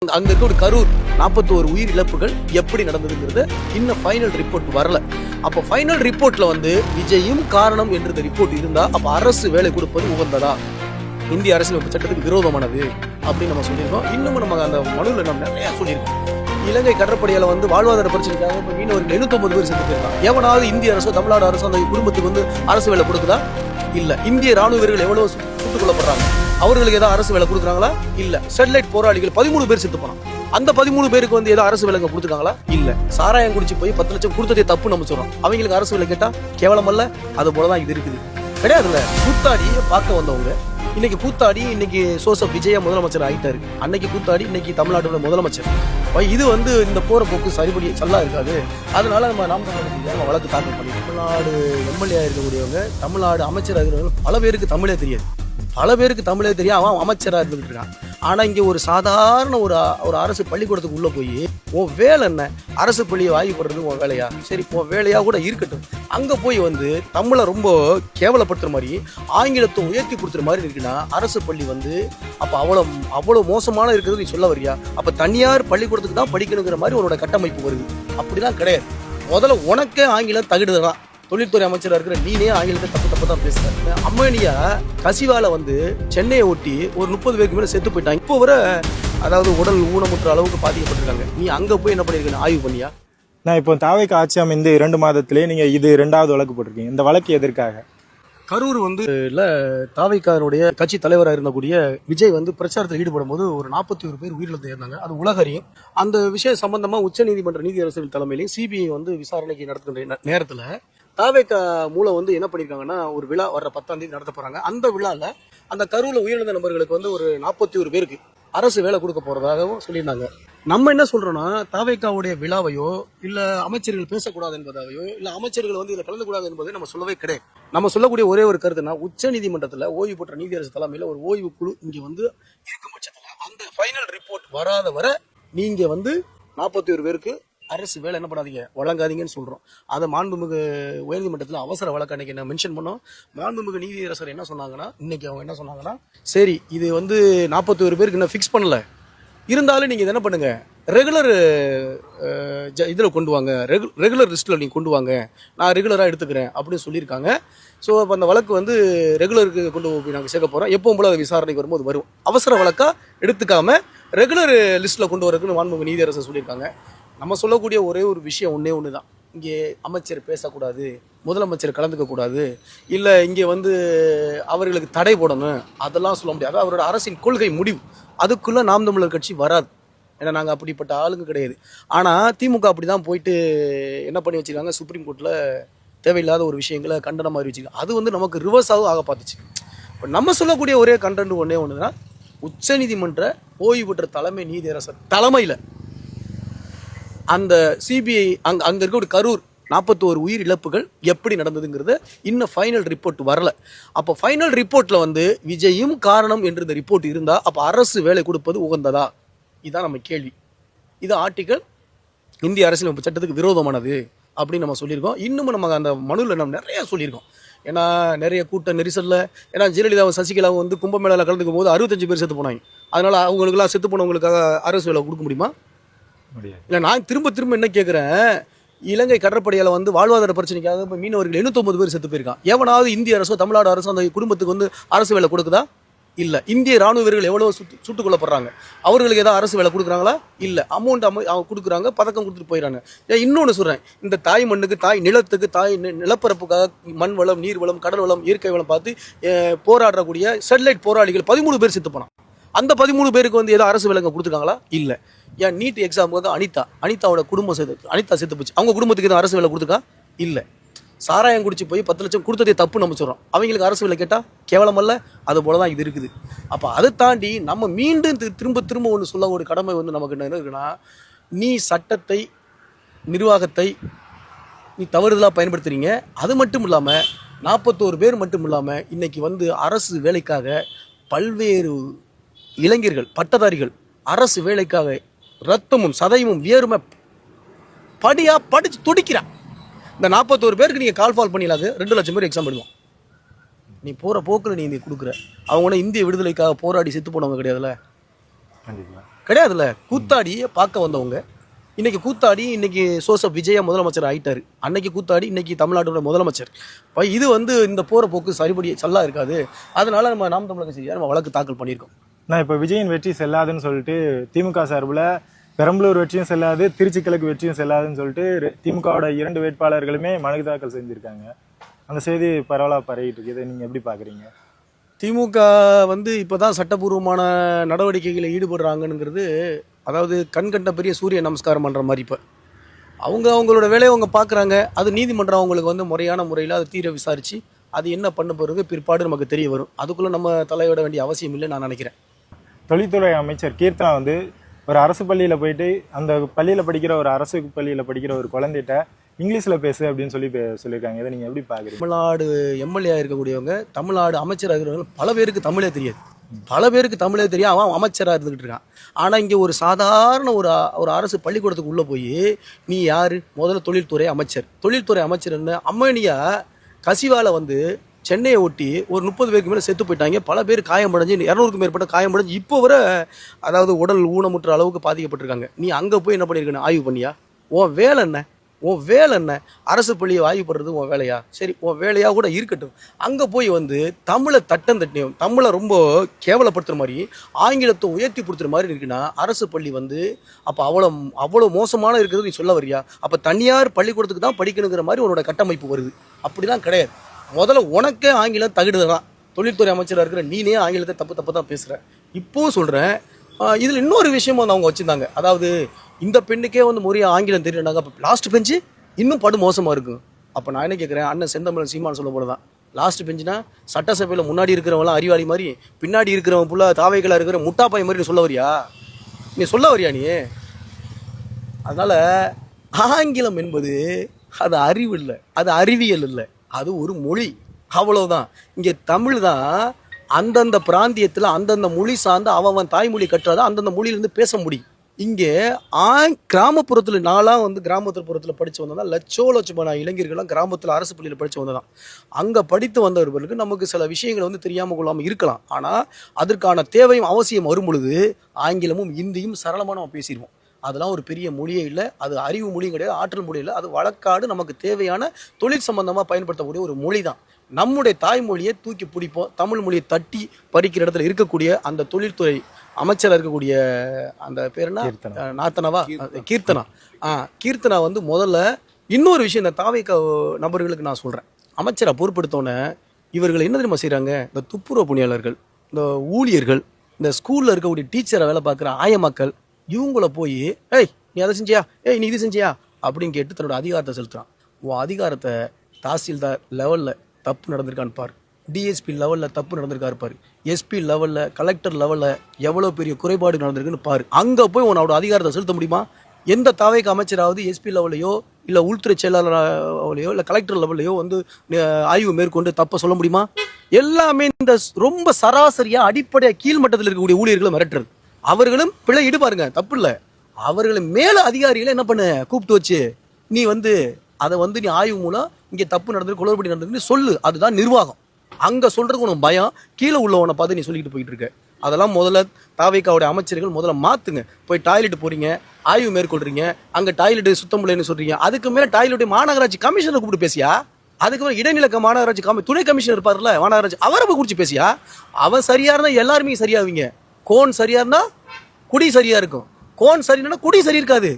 அங்க இருக்க ஒரு கரூர் 41 உயிர் இழப்புகள் எப்படி நடந்ததுங்கிறது இன்னும் ஃபைனல் ரிப்போர்ட் வரல. அப்போ ஃபைனல் ரிப்போர்ட்ல விஜயும் காரணம் என்ற ரிப்போர்ட் இருந்தா அப்ப அரசு வேலை கொடுப்பது உகந்ததா, இந்திய அரசியலமைப்பு சட்டத்துக்கு விரோதமானது அப்படின்னு நம்ம சொல்லியிருக்கோம். இன்னமும் நம்ம அந்த மனுவில் நம்ம நிறைய சொல்லியிருக்கோம். இலங்கை கடற்படையால வாழ்வாதார பிரச்சனைக்காக இப்போ மீனவர்கள் 79 பேர் செத்து போயிருக்காங்க. எவனாவது இந்திய அரசோ தமிழ்நாடு அரசோ அந்த குடும்பத்துக்கு அரசு வேலை கொடுக்குதா? இல்ல. இந்திய ராணுவ வீரர்கள் எவ்வளவு சுட்டுக் கொல்லப்படுறாங்க, அவர்களுக்கு ஏதாவது அரசு வேலை கொடுக்குறாங்களா? இல்ல. ஸ்டெர்லைட் போராளிகள் 13 பேர் செத்து போனாங்க. அந்த 13 பேருக்கு ஏதாவது அரசு வேலை கொடுத்துருக்காங்களா? இல்ல. சாராயம் குடிச்சு போய் 10 லட்சம் கொடுத்ததே தப்பு நம்ம சொல்றோம். அவங்களுக்கு அரசு வேலை கேட்டா கேவலம் அல்ல? அது போலதான் இது இருக்குது. கிடையாதுல்ல. கூத்தாடியை பார்க்க வந்தவங்க இன்னைக்கு கூத்தாடி இன்னைக்கு சோசப் விஜயா முதலமைச்சர் ஆயிட்டாரு. அன்னைக்கு கூத்தாடி இன்னைக்கு தமிழ்நாட்டோட முதலமைச்சர். இது இந்த போற போக்கு சரிபடி நல்லா இருக்காது. அதனால நம்ம வழக்கு தாக்கல் பண்ணி தமிழ்நாடு எம்எல்ஏ இருக்கக்கூடியவங்க, தமிழ்நாடு அமைச்சராக இருக்கிறவங்க பல பேருக்கு தமிழே தெரியாது. பல பேருக்கு தமிழே தெரியும். அவன் அமைச்சராக இருந்துகிட்டு இருக்கான். ஆனா இங்க ஒரு சாதாரண ஒரு அரசு பள்ளிக்கூடத்துக்கு உள்ள போய் உன் வேலை என்ன, அரசு பள்ளியை வாங்கி போடுறது உன் வேலையா? சரி, உன் வேலையா கூட இருக்கட்டும். அங்க போய் தமிழை ரொம்ப கேவலப்படுத்துற மாதிரி, ஆங்கிலத்தை உயர்த்தி கொடுத்துற மாதிரி இருக்குன்னா அரசு பள்ளி அப்ப அவ்வளவு மோசமான இருக்கிறது நீ சொல்ல வரியா? அப்ப தனியார் பள்ளிக்கூடத்துக்கு தான் படிக்கணுங்கிற மாதிரி உன்னோட கட்டமைப்பு வருது. அப்படிலாம் கிடையாது. முதல்ல உனக்கே ஆங்கிலம் தகுடுதான். தொழில்துறை அமைச்சராக இருக்கிற நீனே ஆங்கிலத்தை தப்பு தான் பேசுறாரு. அம்மனியா கசிவால சென்னையை ஒட்டி ஒரு 30 பேருக்கு மேல செத்து போயிட்டாங்க. இப்போ வர அதாவது உடல் ஊனமுற்ற அளவுக்கு பாதிக்கப்பட்டிருக்காங்க. நீ அங்க போய் என்ன பண்ணிருக்க? ஆய்வு பண்ணியா? நான் இப்போ தாவேக்கு ஆட்சி அமைந்து 2 மாதத்திலே நீங்க இது 2வது வழக்கு போட்டிருக்கீங்க. இந்த வழக்கு எதற்காக? கரூர் தாவேக்காருடைய கட்சி தலைவராக இருந்தக்கூடிய விஜய் பிரச்சாரத்தில் ஈடுபடும் போது ஒரு 41 பேர் உயிரிழந்து இருந்தாங்க. அது உலகறியும். அந்த விஷயம் சம்பந்தமா உச்சநீதிமன்ற நீதியரசர்கள் தலைமையிலேயே சிபிஐ விசாரணைக்கு நடத்துகின்ற நேரத்துல தாவேக்கா மூலம் என்ன பண்ணிருக்காங்கன்னா, ஒரு விழா வர்ற 10ஆம் தேதி நடத்த போறாங்க. அந்த விழால அந்த கரூர்ல உயிரிழந்த நபர்களுக்கு ஒரு 41 பேருக்கு அரசு வேலை கொடுக்க போறதாகவும் சொல்லியிருந்தாங்க. நம்ம என்ன சொல்றோம்னா, தாவேக்காவுடைய விழாவையோ இல்ல அமைச்சர்கள் பேசக்கூடாது என்பதாவையோ இல்ல அமைச்சர்கள் இதுல கலந்து கூடாது என்பதை நம்ம சொல்லவே கிடையாது. நம்ம சொல்லக்கூடிய ஒரே ஒரு கருத்துனா, உச்ச நீதிமன்றத்துல ஓய்வு பெற்ற நீதியரசு தலைமையில ஒரு ஓய்வு குழு இங்க இருக்கும் பட்சத்துல அந்த ஃபைனல் ரிப்போர்ட் வராத வரை நீங்க 41 பேருக்கு அரசு வேலை என்ன பண்ணாதீங்க, வழங்காதீங்கன்னு சொல்றோம். அதை மாண்புமிகு உயர்நீதிமன்றத்தில் அவசர வழக்கு அன்னைக்கு என்ன மென்ஷன் பண்ணோம். மாண்புமிகு நீதியரசர் என்ன சொன்னாங்கன்னா, இன்னைக்கு அவங்க என்ன சொன்னாங்கன்னா, சரி இது 41 பேருக்கு இன்னும் ஃபிக்ஸ் பண்ணல, இருந்தாலும் நீங்க என்ன பண்ணுங்க, ரெகுலர் இதில் கொண்டு வாங்க, ரெகுலர் லிஸ்ட்டில் நீங்கள் கொண்டு வாங்க, நான் ரெகுலராக எடுத்துக்கிறேன் அப்படின்னு சொல்லியிருக்காங்க. ஸோ அப்போ அந்த வழக்கு ரெகுலருக்கு கொண்டு போய் நாங்கள் சேர்க்க போகிறோம். எப்பவும் போல விசாரணைக்கு வரும்போது வரும். அவசர வழக்காக எடுத்துக்காம ரெகுலர் லிஸ்ட்டில் கொண்டு வரதுக்குன்னு மாண்புமிகு நீதியரசர் சொல்லியிருக்காங்க. நம்ம சொல்லக்கூடிய ஒரே ஒரு விஷயம் ஒன்று தான், இங்கே அமைச்சர் பேசக்கூடாது, முதலமைச்சர் கலந்துக்க கூடாது, இல்லை இங்கே அவர்களுக்கு தடை போடணும், அதெல்லாம் சொல்ல முடியாது. அவரோட அரசின் கொள்கை முடிவு. அதுக்குள்ளே நாம் தமிழர் கட்சி வராது. ஏன்னா நாங்கள் அப்படிப்பட்ட ஆளுங்க கிடையாது. ஆனால் திமுக அப்படி தான் போயிட்டு என்ன பண்ணி வச்சுருக்காங்க, சுப்ரீம் கோர்ட்டில் தேவையில்லாத ஒரு விஷயங்களை கண்டனம் அறிவிச்சிருக்காங்க. அது நமக்கு ரிவர்ஸாகவும் ஆக பார்த்துச்சு. இப்போ நம்ம சொல்லக்கூடிய ஒரே கண்டென்ட் ஒன்று தான், உச்சநீதிமன்ற ஓய்வு பெற்ற தலைமை நீதியரசர் தலைமையில் அந்த சிபிஐ அங்க இருக்க ஒரு கரூர் 41 உயிர் இழப்புகள் எப்படி நடந்ததுங்கிறது இன்னும் ஃபைனல் ரிப்போர்ட் வரல. அப்போ ஃபைனல் ரிப்போர்ட்ல விஜயும் காரணம் என்ற ரிப்போர்ட் இருந்தா அப்ப அரசு வேலை கொடுப்பது உகந்ததா? இதுதான் நம்ம கேள்வி. இது ஆர்டிகல் இந்திய அரசியலமைப்பு சட்டத்துக்கு விரோதமானது அப்படின்னு நம்ம சொல்லியிருக்கோம். இன்னமும் நம்ம அந்த மனுவில் நம்ம நிறைய சொல்லியிருக்கோம். ஏன்னா நிறைய கூட்ட நெரிசல்ல, ஏன்னா ஜெயலலிதாவும் சசிகலாவும் கும்பமேளாவில் கலந்துக்கும் போது 65 பேர் செத்து போனாங்க. அதனால அவங்களுக்குலாம் செத்து போனவங்களுக்காக அரசு வேலை கொடுக்க முடியுமா? இல்லை. நான் திரும்ப என்ன கேட்குறேன், இலங்கை கடற்படையால வாழ்வாதார பிரச்சனைக்காக இப்போ மீனவர்கள் 79 பேர் செத்து போயிருக்கான். எவனாவது இந்திய அரசோ தமிழ்நாடு அரசோ அந்த குடும்பத்துக்கு அரசு வேலை கொடுக்குதா? இல்ல. இந்திய ராணுவ வீரர்கள் எவ்வளவு சுட்டுக் கொல்லப்படுறாங்க, அவர்களுக்கு ஏதாவது அரசு வேலை கொடுக்குறாங்களா? இல்ல. அமௌண்ட் கொடுக்குறாங்க, பதக்கம் கொடுத்துட்டு போயிடறாங்க. இன்னொன்று சொல்றேன், இந்த தாய் மண்ணுக்கு, தாய் நிலத்துக்கு, தாய் நிலப்பரப்புக்காக மண் வளம், நீர் வளம், கடல் வளம், இயற்கை வளம் பார்த்து போராடக்கூடிய ஸ்டெர்லைட் போராளிகள் 13 பேர் செத்து போனான். அந்த 13 பேருக்கு ஏதோ அரசு வேலைங்க கொடுத்துருக்காங்களா? இல்ல. ஏன் நீட் எக்ஸாமுக்கு அனிதாவோட குடும்பம் அனிதா செத்து போச்சு, அவங்க குடும்பத்துக்கு எதுவும் அரசு வேலை கொடுத்துருக்கா? இல்ல. சாராயம் குடிச்சு போய் 10 லட்சம் கொடுத்ததே தப்பு நம்ம சொல்றோம். அவங்களுக்கு அரசு வேலை கேட்டா கேவலம் அல்ல? அது போலதான் இது இருக்குது. அப்ப அதை தாண்டி நம்ம மீண்டும் திரும்ப ஒன்று சொல்ல ஒரு கடமை நமக்கு என்ன இருக்குன்னா, நீ சட்டத்தை, நிர்வாகத்தை நீ தவறுதலா பயன்படுத்துறீங்க. அது மட்டும் இல்லாம 41 பேர் மட்டும் இல்லாம இன்னைக்கு அரசு வேலைக்காக பல்வேறு இளைஞர்கள், பட்டதாரிகள் அரசு வேலைக்காக ரத்தமும் சதையும் வியர்மை படியா படிச்சு துடிக்கிறான். இந்த 41 பேருக்கு நீங்க கால் ஃபால் பண்ணிடலாது 2 லட்சம் பேர் எக்ஸாம் எழுதுவோம். நீ போற போக்குல நீ கொடுக்குற. அவங்க இந்திய விடுதலைக்காக போராடி செத்து போனவங்க கிடையாதுல்ல. கிடையாதுல்ல. கூத்தாடியை பார்க்க வந்தவங்க இன்னைக்கு கூத்தாடி இன்னைக்கு சோசப் விஜயா முதலமைச்சர் ஆயிட்டாரு. அன்னைக்கு கூத்தாடி இன்னைக்கு தமிழ்நாட்டோட முதலமைச்சர். இப்போ இது இந்த போற போக்கு சரிபடி சல்லா இருக்காது. அதனால நம்ம நாம் தமிழக கட்சி நம்ம வழக்கு தாக்கல் பண்ணியிருக்கோம். நான் இப்போ விஜயின் வெற்றி செல்லாதுன்னு சொல்லிட்டு திமுக சார்பில் பெரம்பலூர் வெற்றியும் செல்லாது, திருச்சி கிழக்கு வெற்றியும் செல்லாதுன்னு சொல்லிட்டு திமுகவோட 2 வேட்பாளர்களுமே மனு தாக்கல் செஞ்சிருக்காங்க. அந்த செய்தி பரவலாக பரவிட்டு இருக்கு. இதை நீங்க எப்படி பாக்குறீங்க? திமுக இப்போதான் சட்டபூர்வமான நடவடிக்கைகளில் ஈடுபடுறாங்கங்கிறது, அதாவது கண்கண்ட பெரிய சூரிய நமஸ்காரம் பண்ணுற மாதிரி. இப்போ அவங்களோட வேலையை அவங்க பார்க்குறாங்க. அது நீதிமன்றம் அவங்களுக்கு முறையான முறையில் அதை தீர விசாரித்து அது என்ன பண்ண போகிறது பிற்பாடு நமக்கு தெரிய வரும். அதுக்குள்ளே நம்ம தலையிட வேண்டிய அவசியம் இல்லை நான் நினைக்கிறேன். தொழில்துறை அமைச்சர் கீர்த்தனா ஒரு அரசு பள்ளியில் போயிட்டு அந்த பள்ளியில் படிக்கிற ஒரு அரசு பள்ளியில் படிக்கிற ஒரு குழந்தைகிட்ட இங்கிலீஷில் பேசு அப்படின்னு சொல்லியிருக்காங்க. இதை நீங்கள் எப்படி பார்க்குறீங்க? தமிழ்நாடு எம்எல்ஏ இருக்கக்கூடியவங்க, தமிழ்நாடு அமைச்சராக இருக்கிறவங்க பல பேருக்கு தமிழே தெரியாது. அவன் அமைச்சராக இருந்துகிட்டு இருக்கான். ஆனால் இங்கே ஒரு சாதாரண ஒரு அரசு பள்ளிக்கூடத்துக்கு உள்ளே போய் நீ யார்? முதல்ல தொழில்துறை அமைச்சர் என்ன அம்மனியா கசிவால சென்னையை ஒட்டி ஒரு 30 பேருக்கு மேலே செத்து போயிட்டாங்க. பல பேர் காயமடைஞ்சு 200க்கும் மேற்பட்ட காயமடைஞ்சு இப்போ வர அதாவது உடல் ஊனமுற்ற அளவுக்கு பாதிக்கப்பட்டிருக்காங்க. நீ அங்கே போய் என்ன பண்ணியிருக்கணும்? ஆய்வு பண்ணியா? உன் வேலை என்ன? அரசு பள்ளியை ஆய்வு பண்ணுறது உன் வேலையா? சரி, உன் வேலையாக கூட இருக்கட்டும். அங்கே போய் தமிழை தட்டியும் தமிழை ரொம்ப கேவலப்படுத்துகிற மாதிரி ஆங்கிலத்தை உயர்த்தி கொடுத்துற மாதிரி இருக்குன்னா அரசு பள்ளி அப்போ அவ்வளோ மோசமான இருக்கிறது நீ சொல்ல வரியா? அப்போ தனியார் பள்ளிக்கூடத்துக்கு தான் படிக்கணுங்கிற மாதிரி உன்னோட கட்டமைப்பு வருது. அப்படிலாம் கிடையாது. முதல்ல உனக்கே ஆங்கிலம் தகுடுதான். தொழில்துறை அமைச்சராக இருக்கிற நீனே ஆங்கிலத்தை தப்பு தான் பேசுகிற. இப்போவும் சொல்கிறேன். இதில் இன்னொரு விஷயமும் அவங்க வச்சுருந்தாங்க. அதாவது இந்த பெண்ணுக்கே முறைய ஆங்கிலம் தெரியுறாங்க. அப்போ லாஸ்ட் பெஞ்சு இன்னும் படு மோசமாக இருக்கும். அப்போ நான் என்ன கேட்குறேன், அண்ணன் செந்தமிழன் சீமான் சொல்ல போல தான் லாஸ்ட் பெஞ்சுனா சட்டசபையில் முன்னாடி இருக்கிறவங்களாம் அறிவாளி மாதிரி, பின்னாடி இருக்கிறவங்க ஃபுல்லாக தாவைகளாக இருக்கிற முட்டாப்பாய் மாதிரி நீ சொல்ல வரியா நீ? அதனால் ஆங்கிலம் என்பது அது அறிவு இல்லை, அது அறிவியல் இல்லை, அது ஒரு மொழி, அவ்வளவுதான். இங்கே தமிழ் தான் அந்தந்த பிராந்தியத்தில் அந்தந்த மொழி சார்ந்து அவன் தாய்மொழி கற்றாதான் அந்தந்த மொழியிலேருந்து பேச முடியும். இங்கே கிராமப்புறத்தில் நான்லாம் கிராமப்புறத்தில் படித்து வந்ததான் லட்சமான இளைஞர்கள்லாம் கிராமத்தில் அரசு பள்ளியில் படித்து வந்ததான். அங்கே படித்து வந்தவர்களுக்கு நமக்கு சில விஷயங்கள் தெரியாமல் கொள்ளாமல் இருக்கலாம். ஆனால் அதற்கான தேவையும் அவசியம் வரும் பொழுது ஆங்கிலமும் இந்தியும் சரளமாக நம்ம பேசிடுவோம். அதெல்லாம் ஒரு பெரிய மொழியே இல்லை, அது அறிவு மொழியும் கிடையாது, ஆற்றல் மொழி இல்லை. அது வழக்காடு நமக்கு தேவையான தொழில் சம்பந்தமாக பயன்படுத்தக்கூடிய ஒரு மொழி தான். நம்முடைய தாய்மொழியை தூக்கி பிடிப்போம். தமிழ் மொழியை தட்டி பறிக்கிற இடத்துல இருக்கக்கூடிய அந்த தொழில்துறை அமைச்சராக இருக்கக்கூடிய அந்த பேர் என்ன, நாத்தனவா கீர்த்தனா முதல்ல இன்னொரு விஷயம் இந்த தாவேக நபர்களுக்கு நான் சொல்கிறேன். அமைச்சரை பொறுப்படுத்தோன்னே இவர்கள் என்ன தெரியுமா செய்கிறாங்க? இந்த துப்புரவு பணியாளர்கள், இந்த ஊழியர்கள், இந்த ஸ்கூலில் இருக்கக்கூடிய டீச்சரை வேலை பார்க்குற ஆயமக்கள், இவங்கள போய் நீ அதை செஞ்சியா, நீ இது செஞ்சியா அப்படின்னு கேட்டு தன்னோட அதிகாரத்தை செலுத்துறான். உன் அதிகாரத்தை தாசில்தார் லெவலில் தப்பு நடந்திருக்கான்னு பாரு, டிஎஸ்பி லெவலில் தப்பு நடந்திருக்காரு பாரு, எஸ்பி லெவலில், கலெக்டர் லெவலில் எவ்வளோ பெரிய குறைபாடு நடந்திருக்குன்னு பாரு. அங்கே போய் உன்னோட அதிகாரத்தை செலுத்த முடியுமா? எந்த தாவேக்கு அமைச்சராவது எஸ்பி லெவலையோ இல்லை உள்துறை செயலாளரையோ இல்லை கலெக்டர் லெவல்லையோ ஆய்வு மேற்கொண்டு தப்பை சொல்ல முடியுமா? எல்லாமே இந்த ரொம்ப சராசரியாக அடிப்படையாக கீழ்மட்டத்தில் இருக்கக்கூடிய ஊழியர்களை மிரட்டுறது. அவர்களும் பிழை இடுபாருங்க, தப்பு இல்லை. அவர்களை மேல அதிகாரிகளை என்ன பண்ண கூப்பிட்டு வச்சு நீ அதை நீ ஆய்வு மூலம் இங்கே தப்பு நடந்தது, குளறுபடி நடந்ததுன்னு சொல்லு. அதுதான் நிர்வாகம். அங்கே சொல்றதுக்கு உனக்கு பயம், கீழே உள்ளவனை பார்த்து நீ சொல்லிட்டு போயிட்டு இருக்க. அதெல்லாம் முதல்ல தாவேக்காவுடைய அமைச்சர்கள் முதல்ல மாத்துங்க. போய் டாய்லெட் போறீங்க, ஆய்வு மேற்கொள்றீங்க, அங்கே டாய்லெட் சுத்தம் இல்லைன்னு சொல்றீங்க. அதுக்கு மேலே டாய்லெட் மாநகராட்சி கமிஷனர் கூப்பிட்டு பேசியா? அதுக்கு மேலே இடைநிலை மாநகராட்சி துணை கமிஷனர் இருப்பார்ல மாநகராட்சி, அவரை போய் குறிச்சு பேசியா? அவன் சரியா இருந்தா எல்லாருமே சரியாவீங்க. கோன் சரியா இருந்தா குடி சரியா இருக்கும், கோன் சரினா குடி சரி இருக்காது.